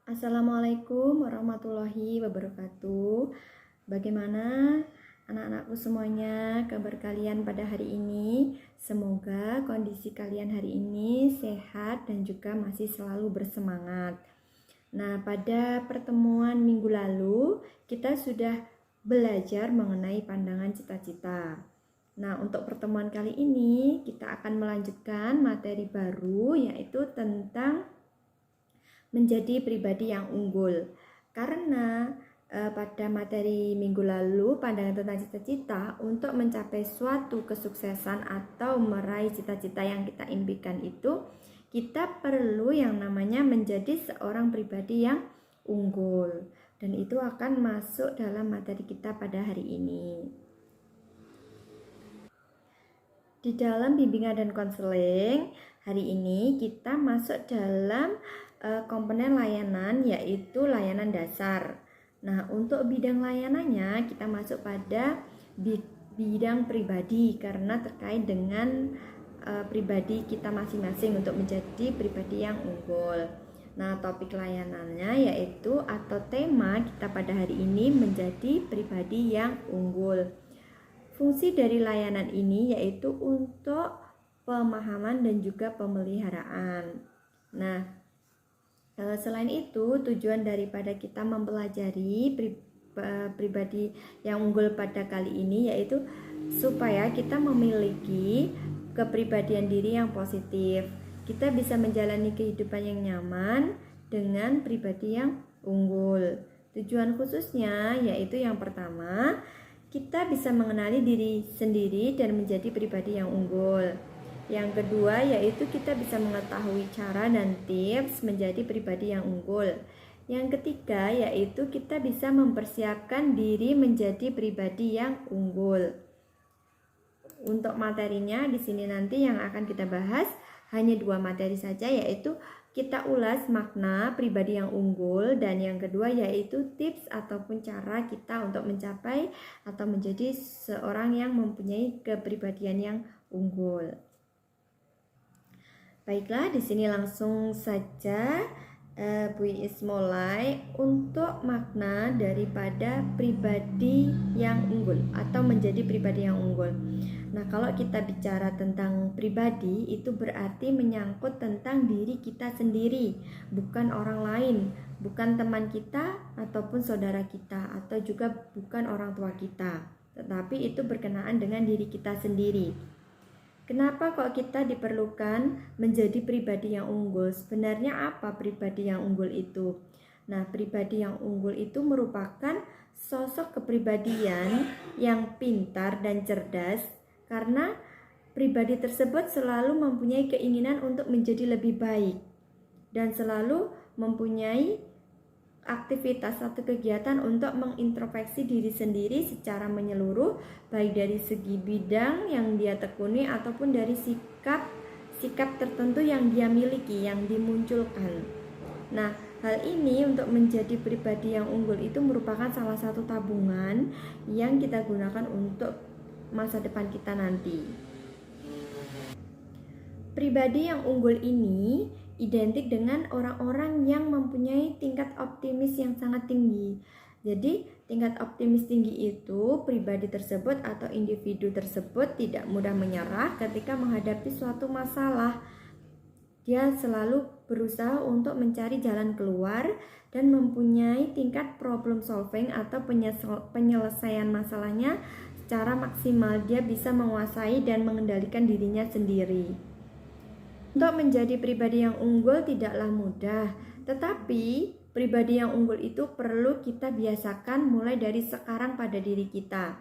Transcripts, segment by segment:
Assalamualaikum warahmatullahi wabarakatuh. Bagaimana anak-anakku semuanya, kabar kalian pada hari ini? Semoga kondisi kalian hari ini sehat dan juga masih selalu bersemangat. Nah, pada pertemuan minggu lalu kita sudah belajar mengenai pandangan cita-cita. Nah, untuk pertemuan kali ini kita akan melanjutkan materi baru, yaitu tentang menjadi pribadi yang unggul. Karena pada materi minggu lalu, pandangan tentang cita-cita untuk mencapai suatu kesuksesan atau meraih cita-cita yang kita impikan itu, kita perlu yang namanya menjadi seorang pribadi yang unggul. Dan itu akan masuk dalam materi kita pada hari ini. Di dalam bimbingan dan konseling, hari ini kita masuk dalam komponen layanan, yaitu layanan dasar. Nah, untuk bidang layanannya kita masuk pada bidang pribadi karena terkait dengan pribadi kita masing-masing untuk menjadi pribadi yang unggul. Nah, topik layanannya yaitu atau tema kita pada hari ini menjadi pribadi yang unggul. Fungsi dari layanan ini yaitu untuk pemahaman dan juga pemeliharaan. Nah, selain itu, tujuan daripada kita mempelajari pribadi yang unggul pada kali ini yaitu supaya kita memiliki kepribadian diri yang positif. Kita bisa menjalani kehidupan yang nyaman dengan pribadi yang unggul. Tujuan khususnya yaitu yang pertama, kita bisa mengenali diri sendiri dan menjadi pribadi yang unggul. Yang kedua yaitu kita bisa mengetahui cara dan tips menjadi pribadi yang unggul. Yang ketiga yaitu kita bisa mempersiapkan diri menjadi pribadi yang unggul. Untuk materinya di sini nanti yang akan kita bahas hanya 2 materi saja, yaitu kita ulas makna pribadi yang unggul, dan yang kedua yaitu tips ataupun cara kita untuk mencapai atau menjadi seorang yang mempunyai kepribadian yang unggul. Baiklah, di sini langsung saja Bu Iis mulai untuk makna daripada pribadi yang unggul atau menjadi pribadi yang unggul. Nah, kalau kita bicara tentang pribadi, itu berarti menyangkut tentang diri kita sendiri, bukan orang lain, bukan teman kita ataupun saudara kita, atau juga bukan orang tua kita, tetapi itu berkenaan dengan diri kita sendiri. Kenapa kok kita diperlukan menjadi pribadi yang unggul? Sebenarnya apa pribadi yang unggul itu? Nah, pribadi yang unggul itu merupakan sosok kepribadian yang pintar dan cerdas, karena pribadi tersebut selalu mempunyai keinginan untuk menjadi lebih baik dan selalu mempunyai aktivitas atau kegiatan untuk mengintrospeksi diri sendiri secara menyeluruh, baik dari segi bidang yang dia tekuni ataupun dari sikap tertentu yang dia miliki, yang dimunculkan. Nah, hal ini untuk menjadi pribadi yang unggul itu merupakan salah satu tabungan yang kita gunakan untuk masa depan kita nanti. Pribadi yang unggul ini identik dengan orang-orang yang mempunyai tingkat optimis yang sangat tinggi. Jadi, tingkat optimis tinggi itu pribadi tersebut atau individu tersebut tidak mudah menyerah ketika menghadapi suatu masalah. Dia selalu berusaha untuk mencari jalan keluar dan mempunyai tingkat problem solving atau penyelesaian masalahnya secara maksimal. Dia bisa menguasai dan mengendalikan dirinya sendiri. Untuk menjadi pribadi yang unggul tidaklah mudah, tetapi pribadi yang unggul itu perlu kita biasakan mulai dari sekarang pada diri kita.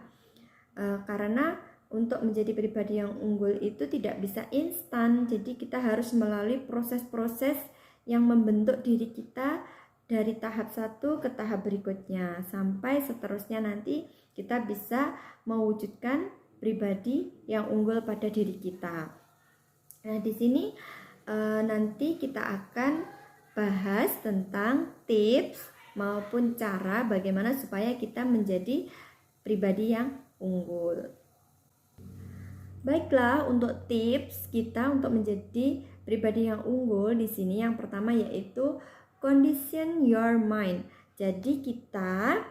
Karena untuk menjadi pribadi yang unggul itu tidak bisa instan, jadi kita harus melalui proses-proses yang membentuk diri kita dari tahap satu ke tahap berikutnya, sampai seterusnya nanti kita bisa mewujudkan pribadi yang unggul pada diri kita. Nah, di sini nanti kita akan bahas tentang tips maupun cara bagaimana supaya kita menjadi pribadi yang unggul. Baiklah, untuk tips kita untuk menjadi pribadi yang unggul di sini yang pertama yaitu condition your mind. Jadi kita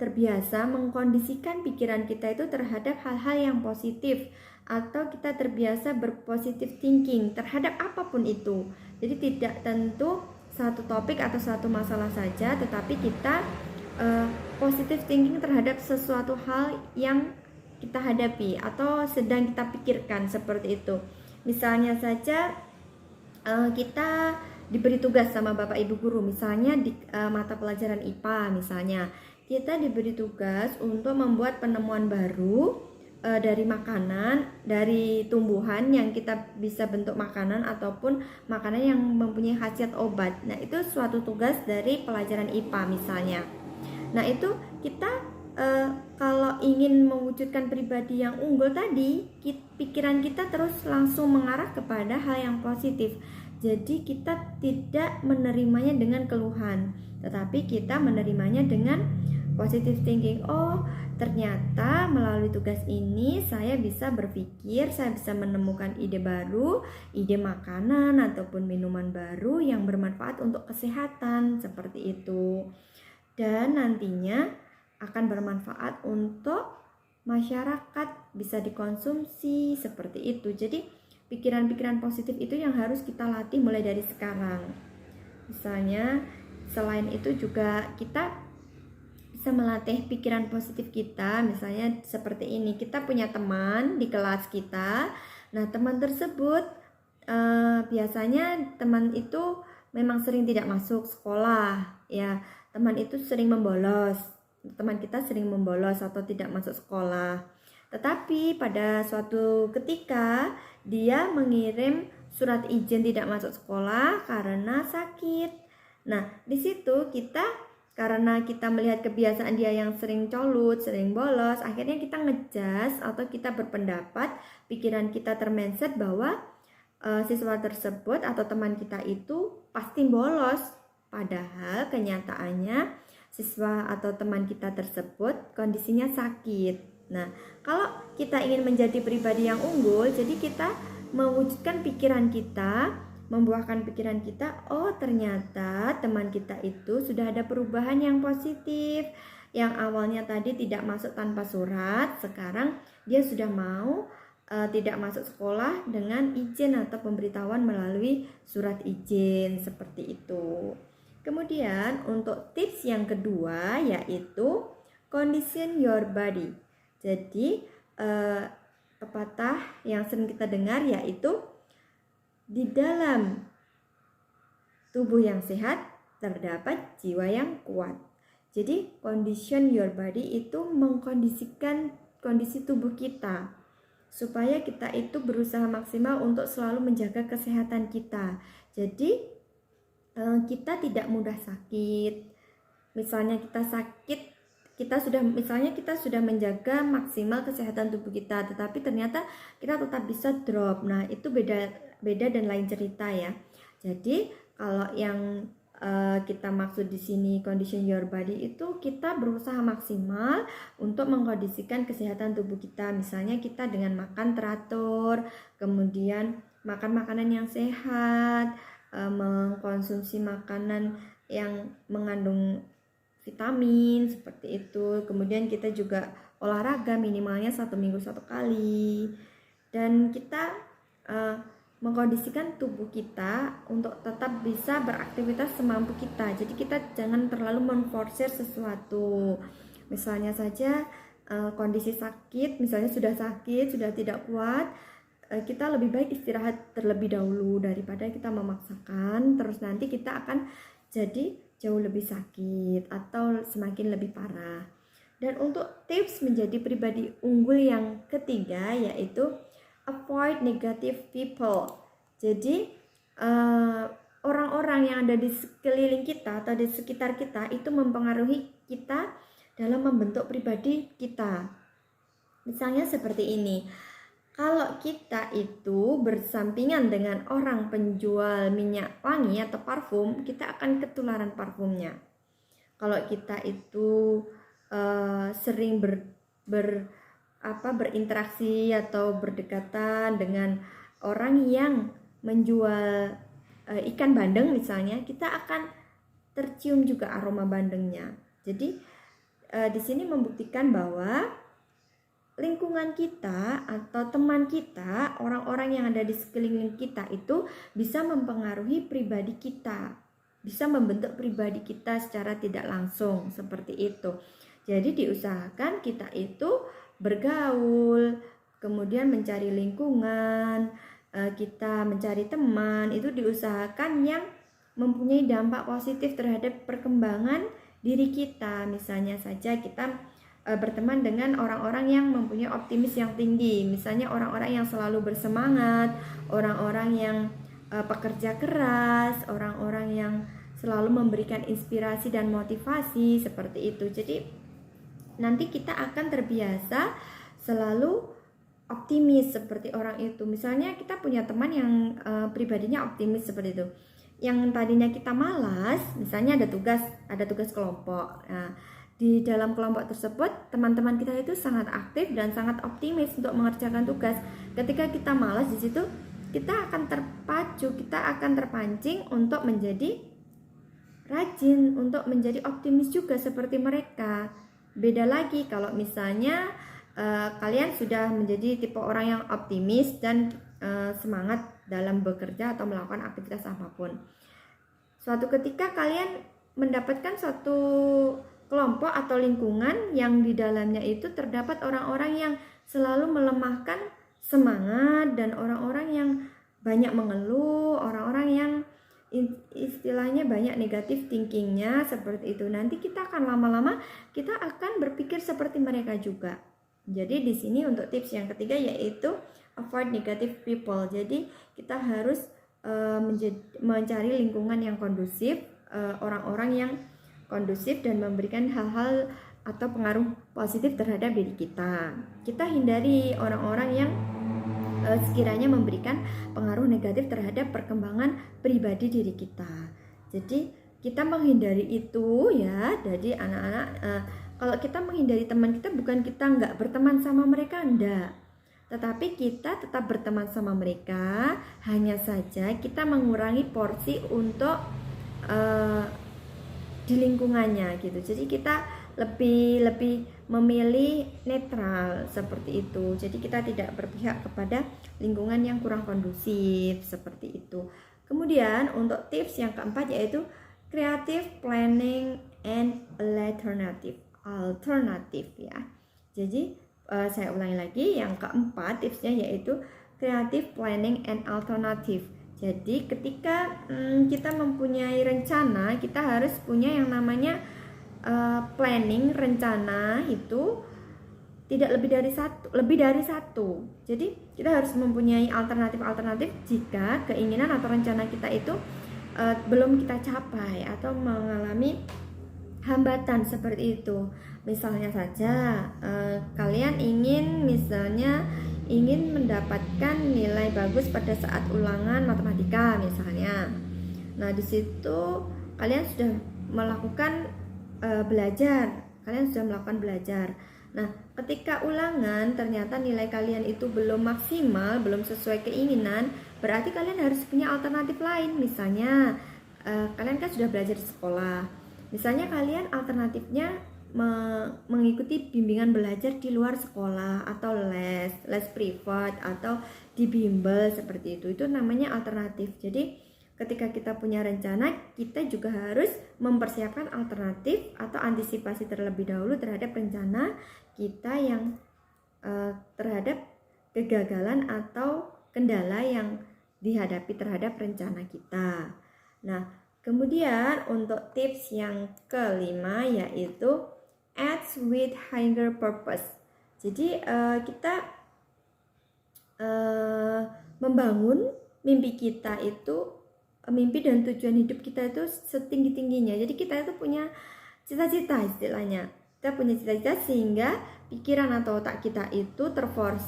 terbiasa mengkondisikan pikiran kita itu terhadap hal-hal yang positif, atau kita terbiasa berpositive thinking terhadap apapun itu. Jadi tidak tentu satu topik atau satu masalah saja, tetapi kita positive thinking terhadap sesuatu hal yang kita hadapi atau sedang kita pikirkan, seperti itu. Misalnya saja kita diberi tugas sama Bapak Ibu guru, misalnya di mata pelajaran IPA misalnya, kita diberi tugas untuk membuat penemuan baru dari makanan, dari tumbuhan yang kita bisa bentuk makanan ataupun makanan yang mempunyai khasiat obat. Nah, itu suatu tugas dari pelajaran IPA misalnya. Nah, itu kita kalau ingin mewujudkan pribadi yang unggul tadi, pikiran kita terus langsung mengarah kepada hal yang positif. Jadi kita tidak menerimanya dengan keluhan, tetapi kita menerimanya dengan positive thinking. Oh, ternyata melalui tugas ini saya bisa berpikir, saya bisa menemukan ide baru, ide makanan ataupun minuman baru yang bermanfaat untuk kesehatan, seperti itu. Dan nantinya akan bermanfaat untuk masyarakat, bisa dikonsumsi, seperti itu. Jadi pikiran-pikiran positif itu yang harus kita latih mulai dari sekarang. Misalnya, selain itu juga kita bisa melatih pikiran positif kita. Misalnya seperti ini, kita punya teman di kelas kita. Nah, teman tersebut biasanya teman itu memang sering tidak masuk sekolah, ya. Teman itu sering membolos. Teman kita sering membolos atau tidak masuk sekolah. Tetapi pada suatu ketika dia mengirim surat izin tidak masuk sekolah karena sakit. Nah, di situ karena kita melihat kebiasaan dia yang sering colut, sering bolos, akhirnya kita ngejudge atau kita berpendapat, pikiran kita termindset bahwa siswa tersebut atau teman kita itu pasti bolos. Padahal kenyataannya siswa atau teman kita tersebut kondisinya sakit. Nah, kalau kita ingin menjadi pribadi yang unggul, jadi kita mewujudkan pikiran kita, membuahkan pikiran kita, oh ternyata teman kita itu sudah ada perubahan yang positif. Yang awalnya tadi tidak masuk tanpa surat, sekarang dia sudah mau tidak masuk sekolah dengan izin atau pemberitahuan melalui surat izin, seperti itu. Kemudian untuk tips yang kedua yaitu condition your body. Jadi pepatah yang sering kita dengar yaitu di dalam tubuh yang sehat terdapat jiwa yang kuat. Jadi condition your body itu mengkondisikan kondisi tubuh kita supaya kita itu berusaha maksimal untuk selalu menjaga kesehatan kita. Jadi kita tidak mudah sakit. Misalnya kita sakit, kita sudah menjaga maksimal kesehatan tubuh kita, tetapi ternyata kita tetap bisa drop. Nah, itu beda dan lain cerita ya. Jadi kalau yang kita maksud di sini condition your body itu kita berusaha maksimal untuk mengkondisikan kesehatan tubuh kita. Misalnya kita dengan makan teratur, kemudian makan makanan yang sehat, mengkonsumsi makanan yang mengandung vitamin, seperti itu. Kemudian kita juga olahraga minimalnya 1 minggu 1 kali. Dan kita mengkondisikan tubuh kita untuk tetap bisa beraktivitas semampu kita. Jadi kita jangan terlalu memforsir sesuatu. Misalnya saja kondisi sakit, misalnya sudah sakit, sudah tidak kuat, kita lebih baik istirahat terlebih dahulu daripada kita memaksakan, terus nanti kita akan jadi jauh lebih sakit atau semakin lebih parah. Dan untuk tips menjadi pribadi unggul yang ketiga yaitu avoid negative people. Jadi orang-orang yang ada di sekeliling kita atau di sekitar kita itu mempengaruhi kita dalam membentuk pribadi kita. Misalnya seperti ini. Kalau kita itu bersampingan dengan orang penjual minyak wangi atau parfum, kita akan ketularan parfumnya. Kalau kita itu sering berinteraksi atau berdekatan dengan orang yang menjual ikan bandeng misalnya, kita akan tercium juga aroma bandengnya. Jadi di sini membuktikan bahwa lingkungan kita atau teman kita, orang-orang yang ada di sekeliling kita itu bisa mempengaruhi pribadi kita, bisa membentuk pribadi kita secara tidak langsung, seperti itu. Jadi diusahakan kita itu bergaul, kemudian mencari lingkungan, kita mencari teman, itu diusahakan yang mempunyai dampak positif terhadap perkembangan diri kita. Misalnya saja kita berteman dengan orang-orang yang mempunyai optimis yang tinggi, misalnya orang-orang yang selalu bersemangat, orang-orang yang pekerja keras, orang-orang yang selalu memberikan inspirasi dan motivasi, seperti itu. Jadi nanti kita akan terbiasa selalu optimis seperti orang itu. Misalnya kita punya teman yang pribadinya optimis seperti itu, yang tadinya kita malas, misalnya ada tugas kelompok. Nah, di dalam kelompok tersebut teman-teman kita itu sangat aktif dan sangat optimis untuk mengerjakan tugas. Ketika kita malas, di situ kita akan terpacu, kita akan terpancing untuk menjadi rajin, untuk menjadi optimis juga seperti mereka. Beda lagi kalau misalnya kalian sudah menjadi tipe orang yang optimis dan semangat dalam bekerja atau melakukan aktivitas apapun. Suatu ketika kalian mendapatkan suatu kelompok atau lingkungan yang di dalamnya itu terdapat orang-orang yang selalu melemahkan semangat dan orang-orang yang banyak mengeluh, orang-orang yang istilahnya banyak negatif thinkingnya, seperti itu. Nanti kita akan lama-lama kita akan berpikir seperti mereka juga. Jadi di sini untuk tips yang ketiga yaitu avoid negative people. Jadi kita harus mencari lingkungan yang kondusif, orang-orang yang kondusif dan memberikan hal-hal atau pengaruh positif terhadap diri kita. Kita hindari orang-orang yang sekiranya memberikan pengaruh negatif terhadap perkembangan pribadi diri kita. Jadi kita menghindari itu ya. Jadi anak-anak, kalau kita menghindari teman kita, bukan kita nggak berteman sama mereka, enggak, tetapi kita tetap berteman sama mereka, hanya saja kita mengurangi porsi untuk di lingkungannya gitu. Jadi kita lebih memilih netral seperti itu. Jadi kita tidak berpihak kepada lingkungan yang kurang kondusif seperti itu. Kemudian untuk tips yang keempat yaitu creative planning and alternative ya. Jadi saya ulangi lagi, yang keempat tipsnya yaitu creative planning and alternative. Jadi ketika kita mempunyai rencana, kita harus punya yang namanya planning, rencana itu tidak lebih dari satu. Jadi kita harus mempunyai alternatif jika keinginan atau rencana kita itu belum kita capai atau mengalami hambatan seperti itu. Misalnya saja kalian ingin mendapatkan nilai bagus pada saat ulangan matematika misalnya. Nah, di situ kalian sudah melakukan belajar. Nah, ketika ulangan ternyata nilai kalian itu belum maksimal, belum sesuai keinginan, berarti kalian harus punya alternatif lain. Misalnya kalian kan sudah belajar di sekolah. Misalnya kalian alternatifnya mengikuti bimbingan belajar di luar sekolah atau les privat atau di bimbel seperti itu. Itu namanya alternatif. Jadi ketika kita punya rencana, kita juga harus mempersiapkan alternatif atau antisipasi terlebih dahulu terhadap rencana kita yang terhadap kegagalan atau kendala yang dihadapi terhadap rencana kita. Nah, kemudian untuk tips yang kelima yaitu act with higher purpose. Jadi kita membangun mimpi kita itu, mimpi dan tujuan hidup kita itu setinggi-tingginya. Jadi kita itu punya cita-cita istilahnya. Kita punya cita-cita sehingga pikiran atau otak kita itu terfokus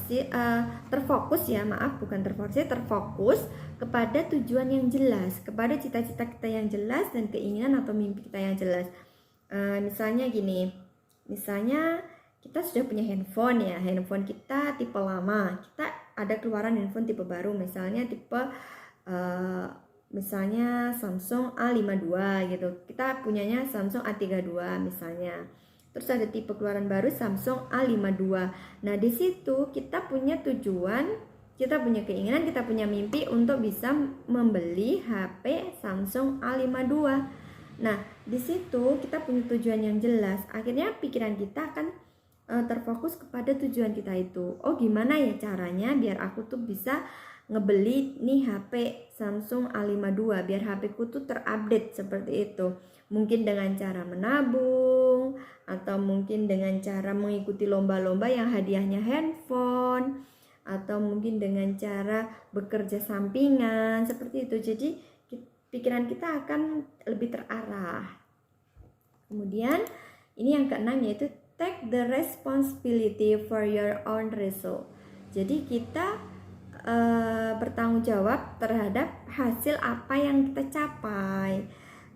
kepada tujuan yang jelas, kepada cita-cita kita yang jelas dan keinginan atau mimpi kita yang jelas. Misalnya gini. Misalnya kita sudah punya handphone ya, handphone kita tipe lama, kita ada keluaran handphone tipe baru, misalnya tipe misalnya Samsung A52 gitu. Kita punyanya Samsung A32 misalnya. Terus ada tipe keluaran baru Samsung A52. Nah, di situ kita punya tujuan, kita punya keinginan, kita punya mimpi untuk bisa membeli HP Samsung A52. Nah, di situ kita punya tujuan yang jelas. Akhirnya pikiran kita akan terfokus kepada tujuan kita itu. Oh, gimana ya caranya biar aku tuh bisa ngebeli nih HP Samsung A52 biar HP ku tuh terupdate seperti itu. Mungkin dengan cara menabung atau mungkin dengan cara mengikuti lomba-lomba yang hadiahnya handphone atau mungkin dengan cara bekerja sampingan seperti itu. Jadi pikiran kita akan lebih terarah. Kemudian ini yang keenam yaitu take the responsibility for your own result. Jadi kita bertanggung jawab terhadap hasil apa yang kita capai,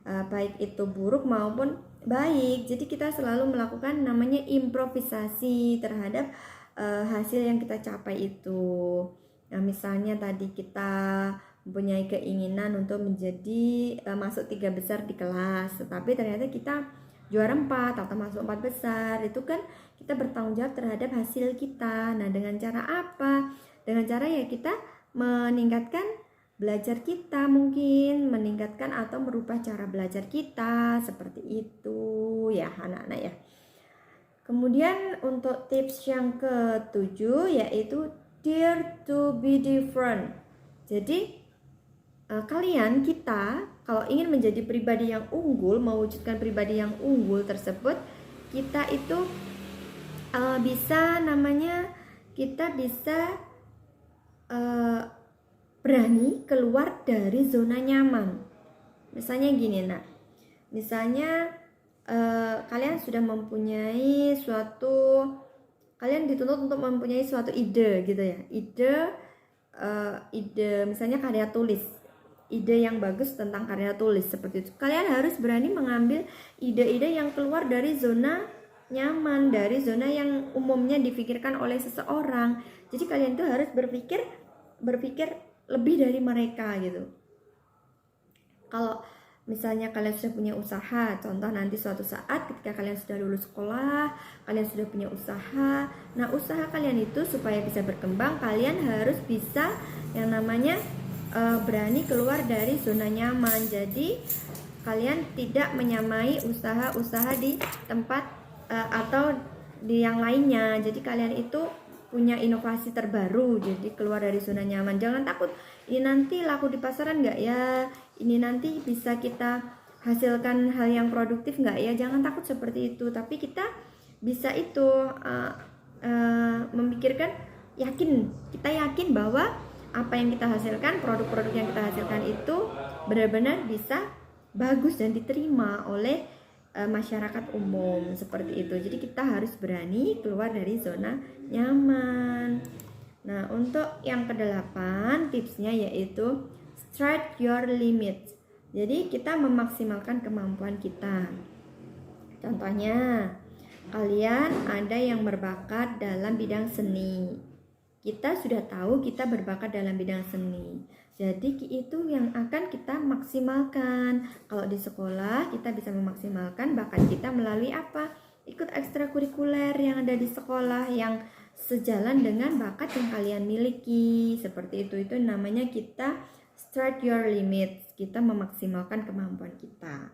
baik itu buruk maupun baik. Jadi kita selalu melakukan namanya improvisasi terhadap hasil yang kita capai itu. Nah, misalnya tadi kita mempunyai keinginan untuk menjadi masuk 3 besar di kelas, tetapi ternyata kita juara 4 atau masuk 4 besar. Itu kan kita bertanggung jawab terhadap hasil kita. Nah, dengan cara apa? Dengan cara ya kita meningkatkan belajar kita, mungkin meningkatkan atau merubah cara belajar kita seperti itu ya anak-anak ya. Kemudian untuk tips yang ketujuh yaitu dare to be different. Jadi kalian, kita kalau ingin menjadi pribadi yang unggul, mewujudkan pribadi yang unggul tersebut, kita itu kita bisa berani keluar dari zona nyaman. Misalnya gini, nak. Misalnya kalian sudah mempunyai kalian dituntut untuk mempunyai suatu ide gitu ya. Ide misalnya karya tulis. Ide yang bagus tentang karya tulis seperti itu. Kalian harus berani mengambil ide-ide yang keluar dari zona nyaman, dari zona yang umumnya dipikirkan oleh seseorang. Jadi kalian tuh harus berpikir lebih dari mereka gitu. Kalau misalnya kalian sudah punya usaha, contoh nanti suatu saat ketika kalian sudah lulus sekolah, kalian sudah punya usaha. Nah, usaha kalian itu supaya bisa berkembang, kalian harus bisa yang namanya berani keluar dari zona nyaman. Jadi kalian tidak menyamai usaha-usaha di tempat atau di yang lainnya. Jadi kalian itu punya inovasi terbaru, jadi keluar dari zona nyaman. Jangan takut, ini nanti laku di pasaran nggak ya, ini nanti bisa kita hasilkan hal yang produktif nggak ya. Jangan takut seperti itu, tapi kita bisa itu memikirkan, kita yakin bahwa apa yang kita hasilkan, produk-produk yang kita hasilkan itu benar-benar bisa bagus dan diterima oleh masyarakat umum seperti itu. Jadi kita harus berani keluar dari zona nyaman. Nah, untuk yang kedelapan tipsnya yaitu stretch your limits. Jadi kita memaksimalkan kemampuan kita. Contohnya, kalian ada yang berbakat dalam bidang seni. Kita sudah tahu kita berbakat dalam bidang seni. Jadi itu yang akan kita maksimalkan. Kalau di sekolah kita bisa memaksimalkan bakat kita melalui apa? Ikut ekstrakurikuler yang ada di sekolah yang sejalan dengan bakat yang kalian miliki. Seperti itu namanya kita stretch your limits. Kita memaksimalkan kemampuan kita.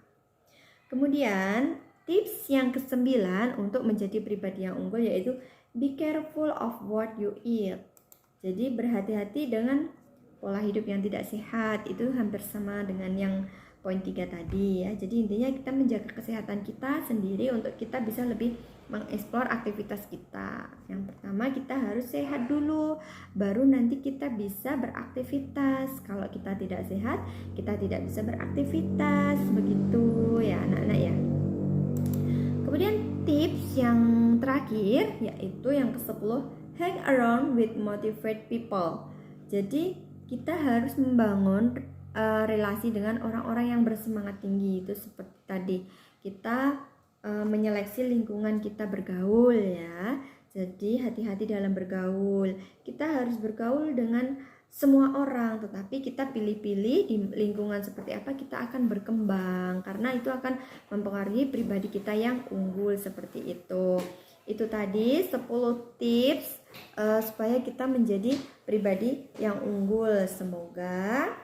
Kemudian tips yang ke-9 untuk menjadi pribadi yang unggul yaitu be careful of what you eat. Jadi berhati-hati dengan pola hidup yang tidak sehat. Itu hampir sama dengan yang poin 3 tadi ya. Jadi intinya kita menjaga kesehatan kita sendiri untuk kita bisa lebih mengeksplor aktivitas kita. Yang pertama kita harus sehat dulu, baru nanti kita bisa beraktivitas. Kalau kita tidak sehat, kita tidak bisa beraktivitas. Begitu ya anak-anak ya. Kemudian tips yang terakhir yaitu yang ke-10, hang around with motivate people. Jadi kita harus membangun relasi dengan orang-orang yang bersemangat tinggi. Itu seperti tadi kita menyeleksi lingkungan kita bergaul ya. Jadi hati-hati dalam bergaul. Kita harus bergaul dengan semua orang, tetapi kita pilih-pilih di lingkungan seperti apa kita akan berkembang, karena itu akan mempengaruhi pribadi kita yang unggul seperti itu. Itu tadi 10 tips supaya kita menjadi pribadi yang unggul. Semoga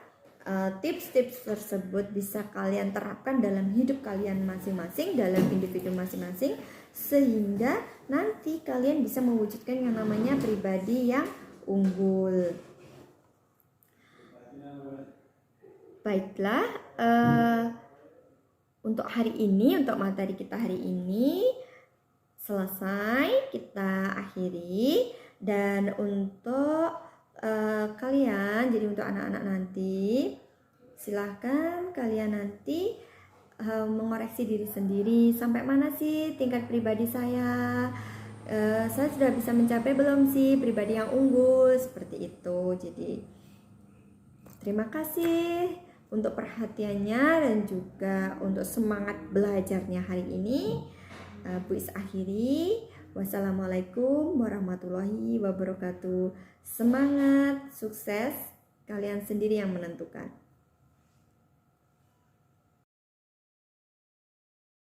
tips-tips tersebut bisa kalian terapkan dalam hidup kalian masing-masing, dalam individu masing-masing, sehingga nanti kalian bisa mewujudkan yang namanya pribadi yang unggul. Baiklah, untuk hari ini, untuk materi kita hari ini selesai, kita akhiri. Dan untuk kalian, jadi untuk anak-anak nanti, silahkan kalian nanti mengoreksi diri sendiri, sampai mana sih tingkat pribadi saya sudah bisa mencapai belum sih pribadi yang unggul, seperti itu. Jadi terima kasih untuk perhatiannya dan juga untuk semangat belajarnya hari ini. Bu Is akhiri. Wassalamualaikum warahmatullahi wabarakatuh. Semangat, sukses, kalian sendiri yang menentukan.